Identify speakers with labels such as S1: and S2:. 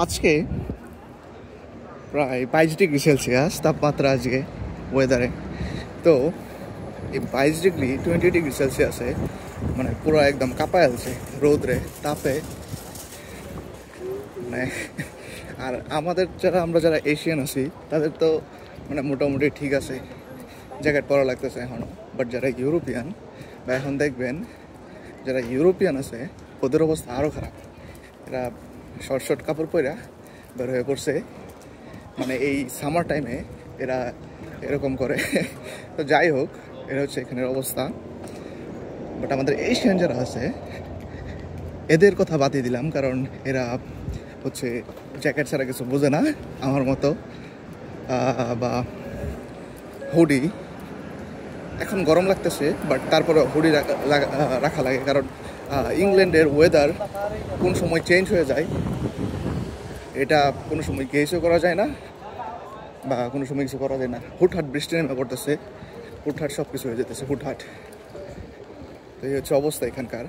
S1: আজকে প্রায় 22 degree Celsius তাপমাত্রা আজকে ওয়েদারে। তো এই 22 ডিগ্রি 20 ডিগ্রি সেলসিয়াসে মানে পুরো একদম কাঁপায় আছে রোদরে তাপে। মানে আর আমাদের আমরা যারা এশিয়ান আছি তাদের তো মানে মোটামুটি ঠিক আছে, জ্যাকেট পরা লাগতেছে এখনও। বাট যারা ইউরোপিয়ান বা এখন দেখবেন যারা ইউরোপিয়ান আছে ওদের অবস্থা আরও খারাপ। এরা শর্ট শর্ট কাপড় পরা বের হয়ে পড়ছে, মানে এই সামার টাইমে এরা এরকম করে। তো যাই হোক, এটা হচ্ছে এখানের অবস্থা। বাট আমাদের এশিয়ান যারা আছে এদের কথা বাতিয়ে দিলাম, কারণ এরা হচ্ছে জ্যাকেট ছাড়া কিছু বোঝে না আমার মতো। বা হুডি, এখন গরম লাগতেছে বাট তারপরে হুডি রাখা লাগে, কারণ ইংল্যান্ডের ওয়েদার কোন সময় চেঞ্জ হয়ে যায় এটা কোনো সময় গেসও করা যায় না, বা কোনো সময় কিছু করা যায় না। হুটহাট বৃষ্টি নেমে পড়তেছে, হুটহাট সব কিছু হয়ে যেতেছে হুটহাট। তো এই হচ্ছে অবস্থা এখানকার।